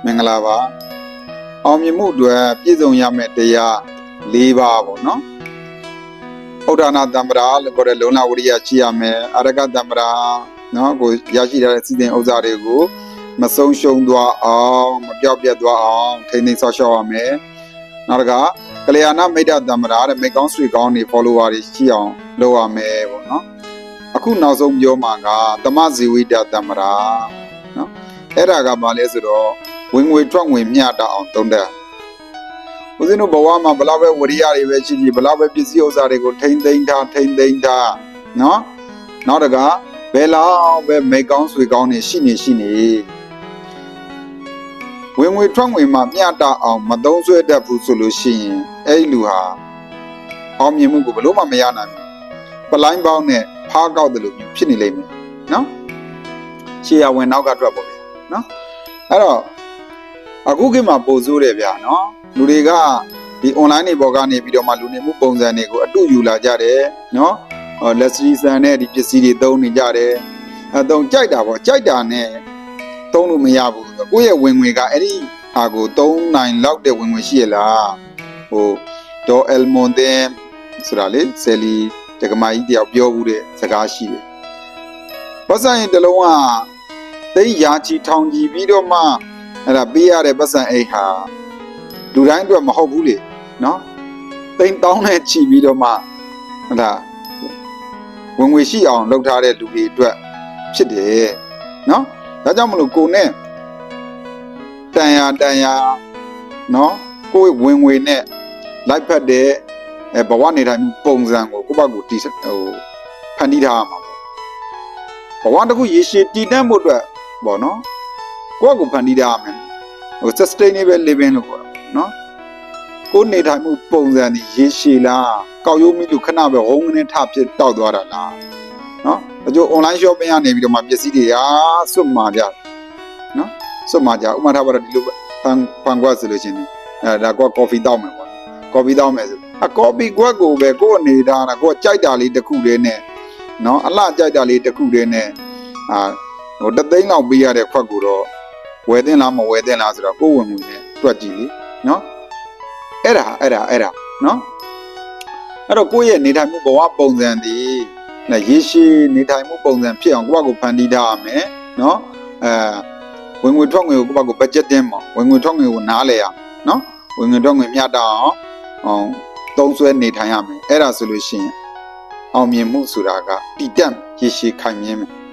မင်္ဂလာပါအောင်မြင်မှုတွေပြည့်စုံရမယ့်တရား၄ပါးပေါ့နော်ဥဒ္ဒနာတမ္ပရာလို့ခေါ်တဲ့လုံလဝရိယရှိရမယ်အရကတမ္ပရာနော်ကိုရရှိတဲ့စီစဉ်ဥစ္စာတွေကိုမဆုံးရှုံးသွားအောင်မပြောက်ပြတ်သွားအောင်ထိန်းသိမ်းဆောက်ရှောက်ရမယ်နောက်ကကလျာဏမိတ်တတမ္ပရာတဲ့မိတ်ကောင်းဆွေကောင်းတွေ follower တွေရှိအောင်လုပ်ရမယ်ပေါ့နော်အခုနောက်ဆုံးပြောမှာကသမဇီဝိတတမ္ပရာနော်အဲ့ဒါကဘာလဲဆိုတော့ဝင်ငွေထွက်ငွေမျှတအောင်သုံးတဲ့ဦးဇင်းတို့ဘဝမှာဘလောက်ပဲဝရိယတွေပဲရှိရှိဘလောက်ပဲပစ္စည်းဥစ္စာတွေကိုထိမ့်သိမ်းထားနော်နောက်တကဘယ်လောက်ပဲမိတ်ကောင်းဆွေကောင်းနေရှိနေဝင်ငွေထွက်ငွေမှာမျှတအောင်မသုံးဆွဲတတ်ဘူးဆိုလို့ရှိရင်အဲ့ဒီလူဟာအောင်မြင်မှုကိုဘလို့မှမရနိုင်ဘူးပလိုင်းပေါင်းနဲ့ဖားကောက်တယ်လို့ဖြစ်နေလိမ့်မယ်နော်ရှေ့ရဝင်နောက်ကထွက်ပေါ့နော်အဲ့တော့အခုခေတ်မှာပို့စိုးတယ်ဗျာနော်လူတွေကဒီ online တွေပေါ်ကနေပြီးတော့မှလူနေမှုပုံစံတွေကိုအတူယူလာကြတယ်နော်လက်စရီဆန်နဲ့ဒီပစ္စည်းတွေသုံးနေကြတယ်သုံးကြိုက်တာပေါ့ကြိုက်တာနဲ့သုံးလို့မရဘူးကိုယ့်ရဲ့ဝင်ငွေကအဲ့ဒီဟာကိုသုံးနိုင်လောက်တဲ့ဝင်ငွေရှိရလားဟိုဒေါ်အယ်မွန်တင်ဆိုတာလေဆယ်လီတက္ကမကြီးတယောက်ပြောဘူးတဲ့စကားရှိတယ်ပတ်စံရင်တလုံးကသိရာချီထောင်ကြီးပြီးတော့မှအဲ့ဒါပေးရတဲ့ပတ်စံအိတ်ဟာလူတိုင်းအတွက်မဟုတ်ဘူးလေနော်သိန်းတောင်းနဲ့ချီပြီးတော့မှအဲ့ဒါဝင်ငွေရှိအောင်လုပ်ထားတဲ့လူတွေအတွက်ဖြစ်တယ်နော်ဒါကြောင့်မလို့ကိုနဲ့တန်ရာနော်ကိုယ်ဝင်ငွေနဲ့လိုက်ဖက်တဲ့ဘဝနေထိုင်မှုပုံစံကိုကိုယ့်ဘက်ကိုတီးဖန်တီးထားရမှာပေါ့ဘဝတစ်ခုရေရှည်တည်တံ့ဖို့အတွက်ပေါ့နော်ကိုယ့်ကိုဖန်တီးထားရမယ်sustainable living လို့ခေါ်တာနော်ကိုယ်နေထိုင်မှုပုံစံဒီရေရှည်လားကောက်ရိုးမိလို့ခဏပဲဝုန်းကနေထဖြစ်တောက်သွားတာလားနော်အကျိုး online shopping ကနေပြီးတော့မှပစ္စည်းတွေစွတ်မှာကြနော်စွတ်မှာကြဥမာထားပါတော့ဒီလိုဖန်ကွက်ဆိုလို့ချင်းဒါက coffee တောက်မယ်ပေါ့ coffee တောက်မယ်ဆိုcoffee ကွက်ကိုပဲကိုယ်အနေထားတာကိုယ်ကြိုက်တာလေးတစ်ခုတည်းနဲ့နော်အလှကြိုက်တာလေးတစ်ခုတည်းနဲ့ဟိုတသိန်းလောက်ပေးရတဲ့ခွက်ကိုတော့ဝယ်သင့်လားမဝယ်သင့်လားဆိုတော့ကိုယ်ဝင်ဝင်နဲ့တွက်ကြည့်လေနော်အဲ့ဒါနော်အဲ့တော့ကိုယ့်ရဲ့နေထိုင်မှုဘဝပုံစံဒီရေရှည်နေထိုင်မှုပုံစံဖြစ်အောင်ကိုယ့်ဘက်ကိုဖန်တီးထားရမယ်နော်ဝင်ငွေထွက်ငွေကိုကိုယ့်ဘက်ကို budgeting ပေါ့ဝင်ငွေထွက်ငွေကိုနားလဲရနော်ဝင်ငွေထွက်ငွေမျှတအောင်သုံးစွဲနေထိုင်ရမယ်အဲ့ဒါဆိုလို့ရှိရင်အောင်မြင်မှုဆိုတာကတည်တံ့ရေရှည်ခိုင်မြဲမယ်